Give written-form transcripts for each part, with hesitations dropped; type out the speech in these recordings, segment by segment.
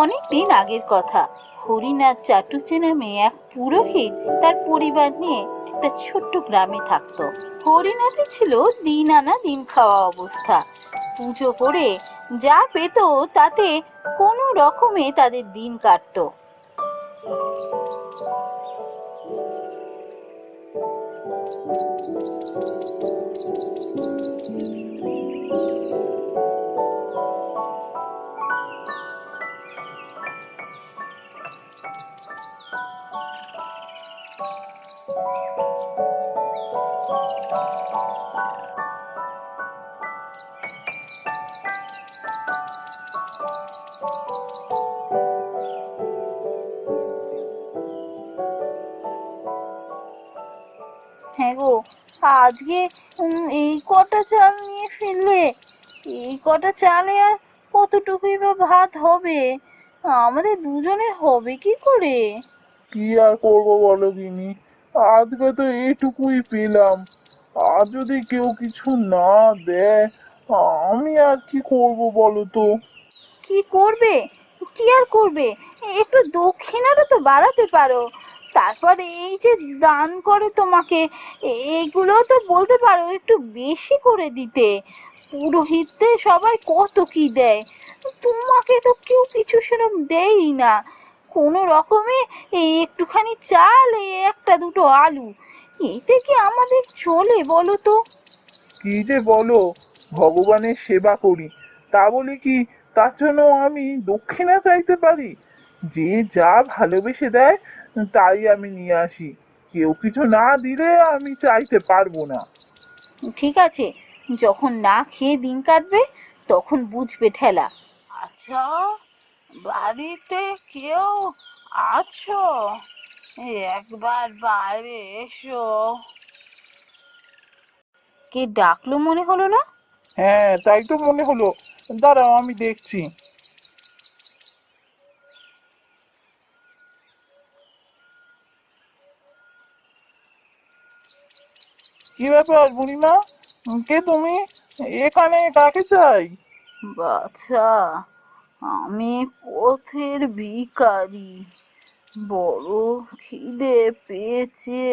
অনেক দিন আগের কথা। হরিনাথ চাটুর্যে নামে এক পুরোহিত তার পরিবার নিয়ে একটা ছোট্ট গ্রামে থাকতো। হরিনাথের ছিল দিন আনা দিন খাওয়া অবস্থা। পুজো করে যা পেত তাতে কোনো রকমে তাদের দিন কাটতো। হ্যাঁ গো, আজকে এই কটা চাল নিয়ে ফেললে। এই কটা চালে আর কতটুকুই বা ভাত হবে? আমাদের দুজনের হবে কি করে? কি আর করবো বলো গিনি, আজকে তো এইটুকুই পেলাম। আর যদি কেউ কিছু না দেয়, আমি আর কি করব বলো তো। কি করবে? কি আর করবে? একটু দক্ষিণাটা তো বাড়াতে পারো। তারপর এই যে দান করে তোমাকে, এইগুলো তো বলতে পারো একটু বেশি করে দিতে। পুরোহিততে সবাই কত কি দেয়, তোমাকে তো কেউ কিছু সেরকম দেয়ই না। কোনো রকমে এই একটুখানি চাল, এই একটা দুটো আলু, এতে কি আমাদের চলে বলো তো? কি যে বলো, ভগবানের সেবা করি, তা বলি কি তার জন্য আমি দক্ষিণা চাইতে পারি? যে যা ভালোবেসে দেয় তাই আমি নিয়ে আসি। কেউ কিছু না দিলে আমি চাইতে পারবো না। ঠিক আছে, যখন না খেয়ে দিন কাটবে তখন বুঝবে ঠেলা। আচ্ছা, বাড়িতে কেউ আছো? একবার বাইরে এসো। কে ডাকলো মনে হলো না? হ্যাঁ, তাই তো মনে হলো। দাঁড়াও, আমি দেখছি। কি ব্যাপার বুড়িমা, কে তুমি? এখানে কাকে চাই? বাছা, আমি পথের ভিখারি। বড় খিদে পেয়েছে,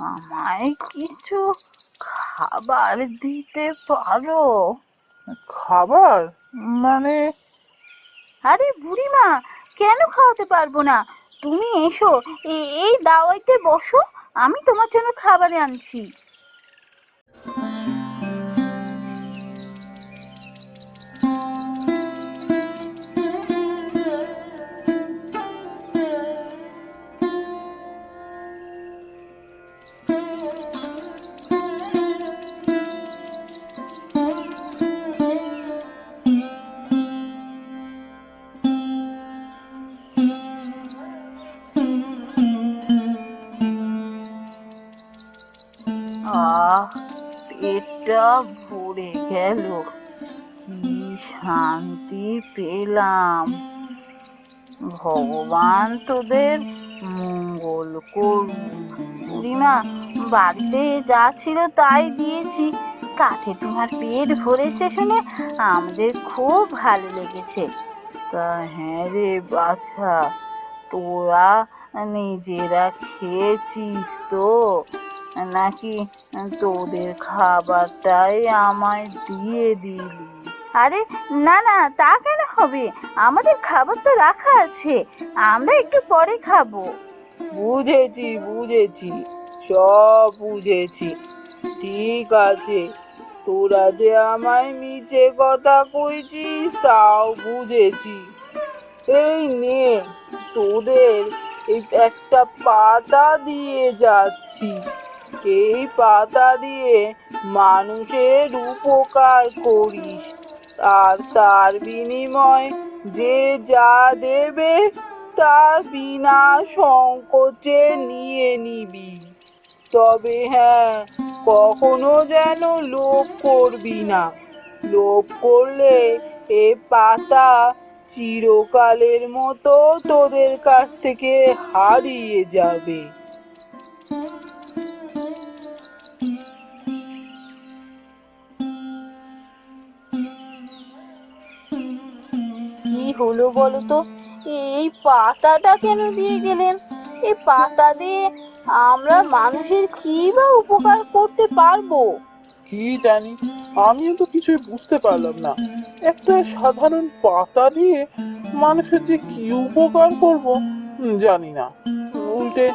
আমায় কিছু খাবার দিতে পারো? খাবার? মানে? আরে বুড়িমা, কেন খাওয়াতে পারবো না? তুমি এসো, এই দাওয়াইতে বসো, আমি তোমার জন্য খাবার আনছি। আহ, পেটটা ভরে গেল, কি শান্তি পেলাম। ভগবান তোদের মঙ্গল করুন। বুড়িমা, বাড়িতে যা ছিল তাই দিয়েছি, তাতে তোমার পেট ভরেছে শুনে আমাদের খুব ভালো লেগেছে। তা হ্যাঁ রে বাছা, তোরা নিজেরা খেয়েছিস তো, নাকি তোদের খাবারটাই আমায় দিয়ে দিলি? আরে না না, তা কেন হবে? আমাদের খাবার তো রাখা আছে, আমরা একটু পরে খাবো। বুঝেছি বুঝেছি, সব বুঝেছি। ঠিক আছে, তোরা যে আমায় মিছে কথা কইছিস তাও বুঝেছি। এই নে, তোদের এই একটা পাতা দিয়ে যাচ্ছি। এই পাতা দিয়ে মানুষের উপকার করিস, আর তার বিনিময় যে যা দেবে তা বিনা সংকোচে নিয়ে নিবি। তবে হ্যাঁ, কখনো যেন লোভ করবি না। লোভ করলে এ পাতা চিরকালের মতো তোদের কাছ থেকে হারিয়ে যাবে। হলো বলো তো? এই পাতাটা কেন দিয়ে গেলেন? এই পাতা দিয়ে আমরা মানুষের কি বা উপকার করতে পারবো? কি জানি, আমিও তো কিছুই বুঝতে পারলাম না। একটা সাধারণ পাতা দিয়ে মানুষের যে কি উপকার করব জানি না। উল্টে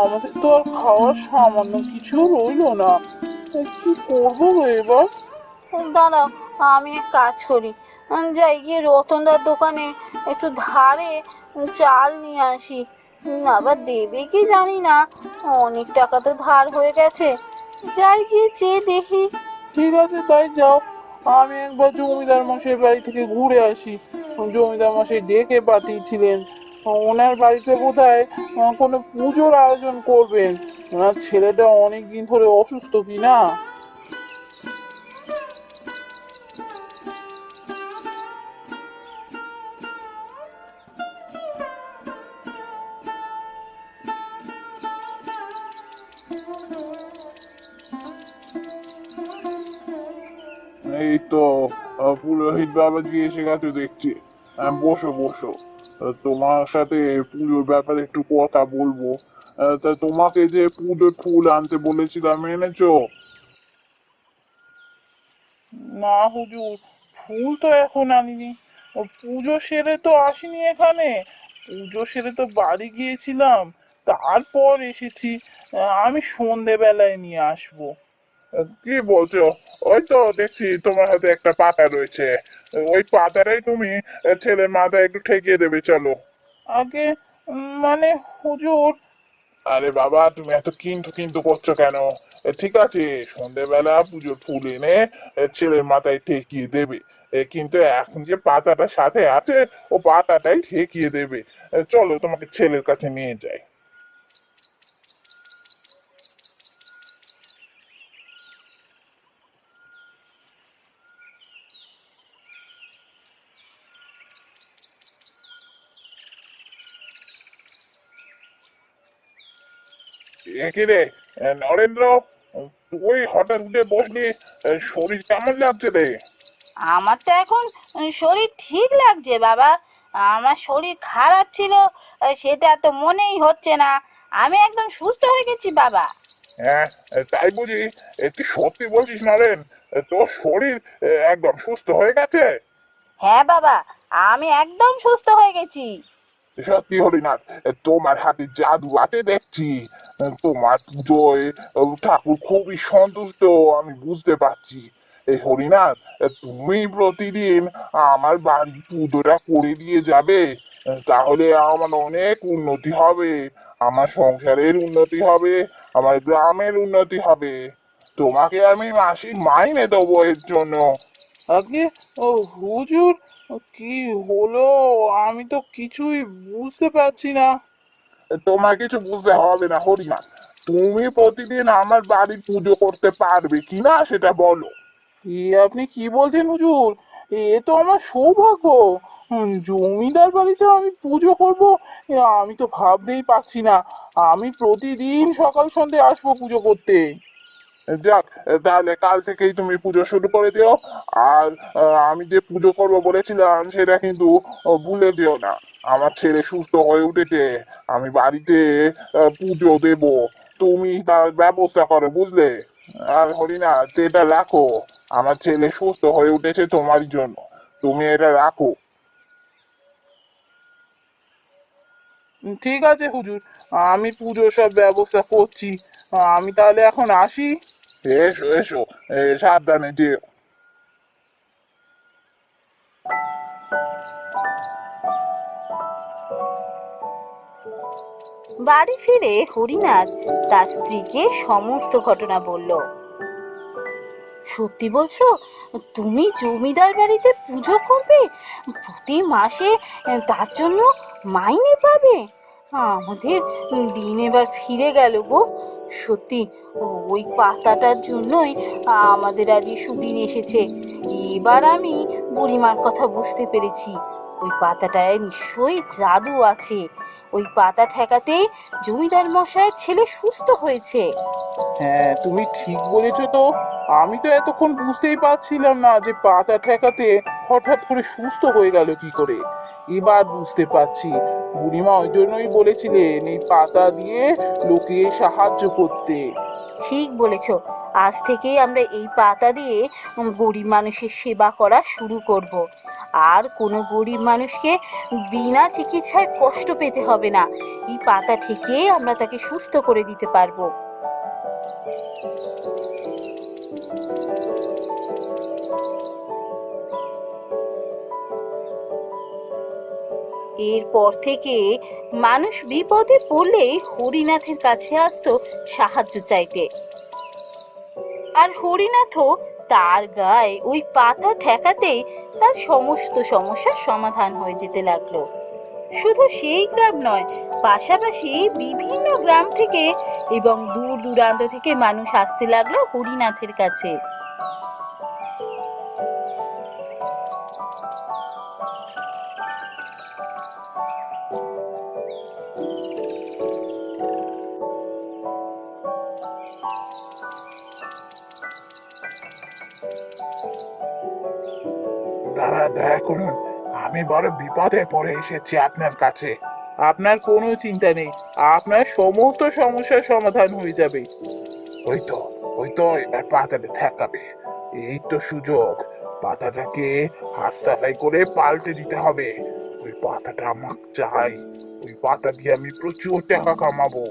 আমাদের তো আর খাওয়ার সামান্য কিছু রইলো না। কি করবো গো এবার? দাঁড়াও, আমি এক কাজ করি, যাই গিয়ে রতনদার দোকানে একটু ধারে চাল নিয়ে আসি। আবার দেবে কি জানি না, অনেক টাকা তো ধার হয়ে গেছে। যাই গিয়ে চেয়ে দেখি। ঠিক আছে, তাই যাও। আমি একবার জমিদার মশাই বাড়ি থেকে ঘুরে আসি। জমিদার মশাই ডেকে পাঠিয়েছিলেন। ওনার বাড়িতে বোধহয় কোনো পুজোর আয়োজন করবেন। ওনার ছেলেটা অনেক দিন ধরে অসুস্থ কি না। এই তো পুরোহিত বাবাজি এসে গেছে দেখছি। বসো বসো। তোমার সাথে পুজোর ব্যাপারে একটু কথা বলবো। তা তোমাকে যে পুজোর ফুল আনতে বলেছিলাম এনেছো? না হুজুর, ফুল তো এখন আনিনি। পুজো সেরে তো আসিনি এখানে। পুজো সেরে তো বাড়ি গিয়েছিলাম, তারপর এসেছি। আমি সন্ধেবেলায় নিয়ে আসবো। কি বলছো? ওই তো দেখছি তোমার হাতে একটা পাতা রয়েছে। ওই পাতাটাই তুমি ছেলের মাথায় একটু ঠেকিয়ে দেবে, চলো। আগে মানে হুজুর। আরে বাবা, তুমি এত কিন্তু কিন্তু করছো কেন? ঠিক আছে, সন্ধেবেলা পুজোর ফুল এনে ছেলের মাথায় ঠেকিয়ে দেবে। কিন্তু এখন যে পাতাটা সাথে আছে, ও পাতাটাই ঠেকিয়ে দেবে। চলো, তোমাকে ছেলের কাছে নিয়ে যাই। কি রে নরেন্দ্র, তুই হঠাৎ উঠে বসলি? শরীর কেমন লাগছে রে? আমার তো এখন শরীর ঠিক লাগছে বাবা। আমার শরীর খারাপ ছিল, সেটা তো মনেই হচ্ছে না। আমি একদম সুস্থ হয়ে গেছি বাবা। হ্যাঁ, তাই বুঝি? তুই সত্যি বলছিস নরেন? তোর শরীর একদম সুস্থ হয়ে গেছে? হ্যাঁ বাবা, আমি একদম সুস্থ হয়ে গেছি। সত্যি হরিনাথ, তোমার হাতে জাদু আছে দেখছি। তোমার পুজোয় ঠাকুর খুবই সন্তুষ্ট, আমি বুঝতে পারছি। এই হরিনাথ, তুমি প্রতিদিন আমার বাড়ি পুজোটা করে দিয়ে যাবে। তাহলে আমার অনেক উন্নতি হবে। আমার সংসারের উন্নতি হবে, আমার গ্রামের উন্নতি হবে। তোমাকে আমি মাসিক মাইনে দেবো এর জন্য। আগে ও হুজুর, কি হলো? আমি তো কিছুই বুঝতে পারছি না। তোমার কিছু বুঝতে হবে না হরিনাথ। তুমি প্রতিদিন আমার বাড়ির পুজো করতে পারবে কিনা সেটা বলো। আপনি কি বলছেন হুজুর? এ তো আমার সৌভাগ্য। জমিদার বাড়িতে আমি পুজো করব, আমি তো ভাবতেই পারছি না। আমি প্রতিদিন সকাল সন্ধ্যে আসবো পুজো করতে। যাক, তাহলে কাল থেকেই তুমি পুজো শুরু করে দিও। আর আমি যে পুজো করবো বলেছিলাম সেটা কিন্তু ভুলে দিও না। আমার ছেলে সুস্থ হয়ে উঠেছে, আমি বাড়িতে পুজো দেব। তুমি তার ব্যবস্থা করো, বুঝলে? আর হরিনা, এটা রাখো। আমার ছেলে সুস্থ হয়ে উঠেছে তোমার জন্য, তুমি এটা রাখো। ঠিক আছে হুজুর, আমি পুজোর সব ব্যবস্থা করছি। আমি তাহলে এখন আসি। এসো এসো, সাবধানে যেও। বাড়ি ফিরে হরিনাথ তার স্ত্রীকে সমস্ত ঘটনা বলল। সত্যি বলছো? তুমি জমিদার বাড়িতে পুজো করবে, প্রতি মাসে তার জন্য মাইনে পাবে? আমাদের দিন এবার ফিরে গেল গো। সত্যি, ওই পাতাটার জন্যই আমাদের আজ এই সুদিন এসেছে। এবার আমি বুড়িমার কথা বুঝতে পেরেছি। ওই পাতাটায় নিশ্চয়ই জাদু আছে। ওই পাতা ঠেকাতেই জমিদার মশাইয়ের ছেলে সুস্থ হয়েছে। হ্যাঁ, তুমি ঠিক বলেছো তো। আমি তো এতক্ষণ বুঝতেই পারছিলাম না যে পাতা ঠেকাতে হঠাৎ করে সুস্থ হয়ে গেল কি করে। এবার বুঝতে পারছি, বুড়িমা ওই জন্যই বলেছিলেন এই পাতা দিয়ে লোকে সাহায্য করতে। ঠিক বলেছ। আজ থেকেই আমরা এই পাতা দিয়ে গরিব মানুষের সেবা করা শুরু করব। আর কোনো গরিব মানুষকে বিনা চিকিৎসায় কষ্ট পেতে হবে না। এই পাতা থেকেই আমরা তাকে সুস্থ করে দিতে পারবো। এরপর থেকে মানুষ বিপদে পড়লে হরিনাথের কাছে আসতো সাহায্য চাইতে। আর হরিনাথও তার গায়ে ওই পাতা ঠেকাতেই তার সমস্ত সমস্যার সমাধান হয়ে যেতে লাগলো। শুধু সেই গ্রাম নয়, পাশাপাশি বিভিন্ন গ্রাম থেকে এবং দূর দূরান্ত থেকে মানুষ আসতে লাগলো হরিনাথের কাছে। দাদা, দয়া করুন, আমি বড় বিপদে পড়ে এসেছি আপনার কাছে। আপনার কোনো চিন্তা নেই, আপনার সমস্ত সমস্যার সমাধান হয়ে যাবে। ওই তো, ওই তো, এবার পাতাটা ঠেকাবে। এই তো সুযোগ, পাতাটাকে হাতছাড়াই করে পাল্টে দিতে হবে। ওই পাতাটা আমার চাই, ওই পাতা দিয়ে আমি প্রচুর টাকা কামাবো।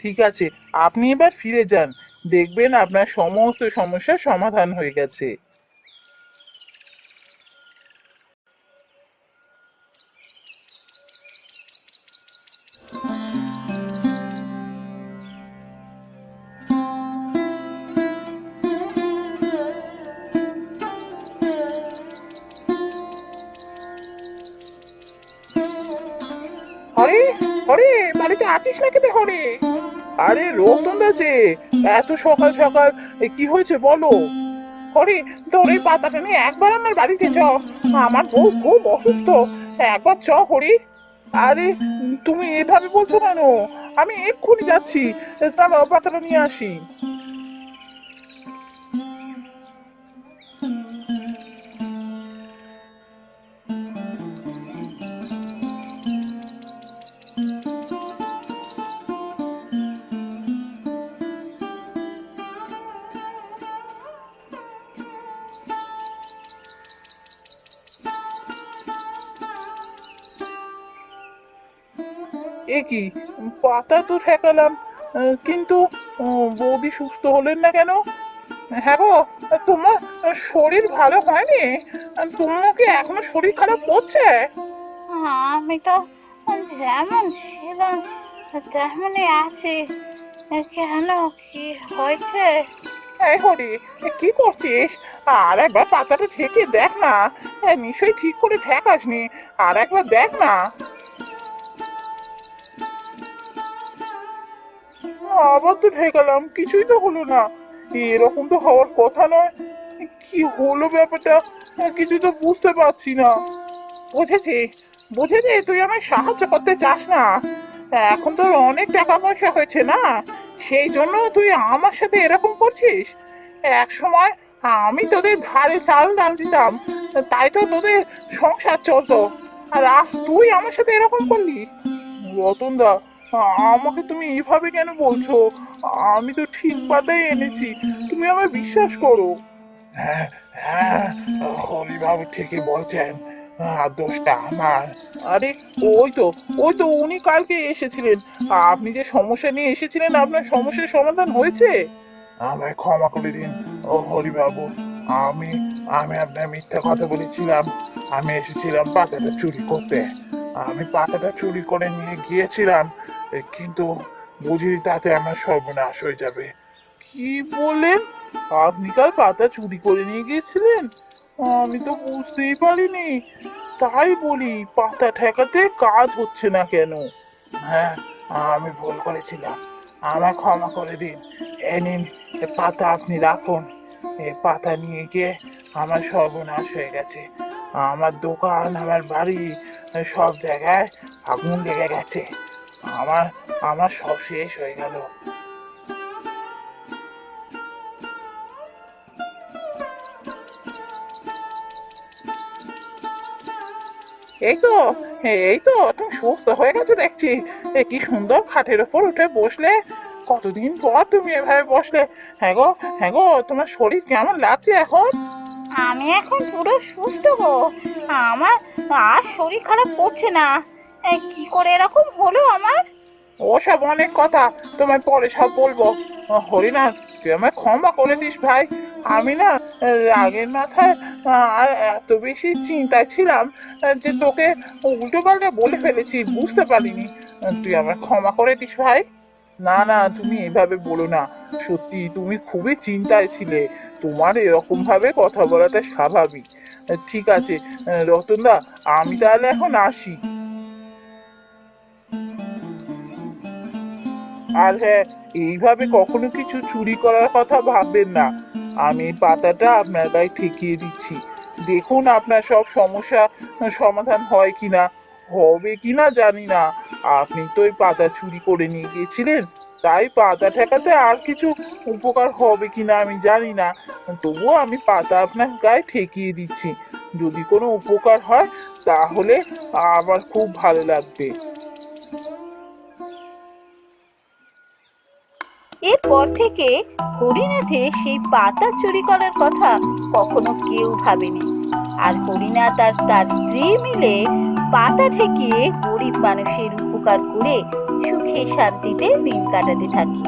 ঠিক আছে, আপনি এবার ফিরে যান, দেখবেন আপনার সমস্ত সমস্যার সমাধান হয়ে গেছে। হরে, হরে, বাড়িতে আছিস নাকি রে হরে? আরে রতন দা যে, এত সকাল সকাল কি হয়েছে বলো? হরে, তোর এই পাতাটা নিয়ে একবার আমার বাড়িতে চ, আমার বউ খুব অসুস্থ, একবার চ হরি। আরে তুমি এভাবে বলছো কেন? আমি এক্ষুনি যাচ্ছি, তাহলে পাতাটা নিয়ে আসি। এ কি, পাতা তো ঠেকালাম, কিন্তু বৌদি সুস্থ হলেন না কেন? হ্যাঁ গো, তোমার শরীর ভালো হয়নি? তোমার কি এখনো শরীর খারাপ করছে? আমি তো যেমন ছিলাম তেমনই আছি। কেন, কি হয়েছে? এই হরি, কি করছিস? আর একবার পাতাটা ঠেকে দেখ না, নিশ্চয়ই ঠিক করে ঠেকাসনি, আর একবার দেখ না। আবার তো ঠেকালাম, কিছুই তো হলো না। এরকম তো হওয়ার কথা নয়। কি হলো ব্যাপারটা, কিছু তো বুঝতে পারছি না। বুঝেছি, বুঝেছি, তুই আমায় সাহায্য করতে চাস না। এখন তোর অনেক টাকা পয়সা হয়েছে না, সেই জন্য তুই আমার সাথে এরকম করছিস। এক সময় আমি তোদের ধারে চাল ডাল দিতাম, তাই তো তোদের সংসার চলতো, আর আজ তুই আমার সাথে এরকম করলি? রতন দা, আমাকে তুমি এইভাবে কেন বলছো? আমি তো ঠিক পাতাই এনেছি, তুমি আমায় বিশ্বাস করো। হ্যাঁ, হ্যাঁ, হরিবাবু ঠিকই বলছেন, দোষটা আমার। আরে ওই তো, ওই তো উনি কালকে এসেছিলেন, আপনি যে সমস্যা নিয়ে এসেছিলেন, আপনার সমস্যার সমাধান হয়েছে। আমায় ক্ষমা করে দিন ও হরিবাবু, আমি আমি আপনার মিথ্যা কথা বলেছিলাম। আমি এসেছিলাম পাতাটা চুরি করতে, আমি পাতাটা চুরি করে নিয়ে গিয়েছিলাম, কিন্তু বুঝি তাতে আমার সর্বনাশ হয়ে যাবে। কি বললেন? আপনি কাল পাতা চুরি করে নিয়ে গিয়েছিলেন? আমি তো বুঝতেই পারিনি। তাই বলি, পাতা ঠেকাতে কাজ হচ্ছে না কেন? হ্যাঁ, আমি ভুল করেছিলাম, আমায় ক্ষমা করে দিন। এ নিন, এ পাতা আপনি রাখুন। এ পাতা নিয়ে গিয়ে আমার সর্বনাশ হয়ে গেছে। আমার দোকান, আমার বাড়ি, সব জায়গায় আগুন লেগে গেছে। আমার আমার সব শেষ হয়ে গেল। এই তো, এই তো তুমি সুস্থ হয়ে গেছো দেখছি। কি সুন্দর খাটের ওপর উঠে বসলে। কতদিন পর তুমি এভাবে বসলে। হ্যাঁ গো, হ্যাঁ গো, তোমার শরীর কেমন লাগছে এখন? আমি এখন পুরো সুস্থ গো। আমার আর শরীর খারাপ করছে না। কি করে এরকম হলো আমার? ওসব অনেক কথা, তোমায় পরে সব বলবো। হরিনাথ, তুই আমায় ক্ষমা করে দিস ভাই। আমি না রাগের মাথায় আর এত বেশি চিন্তায় ছিলাম যে তোকে উল্টো পাল্টা বলে ফেলেছি, বুঝতে পারিনি। তুই আমায় ক্ষমা করে দিস ভাই। না না, তুমি এভাবে বলো না। সত্যি তুমি খুবই চিন্তায় ছিলে। তোমার এরকম ভাবে কথা বলাটা স্বাভাবিক। ঠিক আছে রতনদা, আমি তাহলে এখন আসি। আর হ্যাঁ, এইভাবে কখনো কিছু চুরি করার কথা ভাববেন না। আমি এই পাতাটা আপনার গায়ে ঠেকিয়ে দিচ্ছি। দেখুন আপনার সব সমস্যা সমাধান হয় কিনা। হবে কিনা জানি না। আপনি তো ওই পাতা চুরি করে নিয়ে গিয়েছিলেন, তাই পাতা ঠেকাতে আর কিছু উপকার হবে কিনা আমি জানি না। তবুও আমি পাতা আপনার গায়ে ঠেকিয়ে দিচ্ছি। যদি কোনো উপকার হয় তাহলে আমার খুব ভালো লাগবে। এরপর থেকে হরিনাথের সেই পাতা চুরি করার কথা কখনো কেউ ভাবেনি। আর হরিনাথ আর তার স্ত্রী মিলে পাতা ঠেকিয়ে গরিব মানুষের উপকার করে সুখে শান্তিতে দিন কাটাতে থাকে।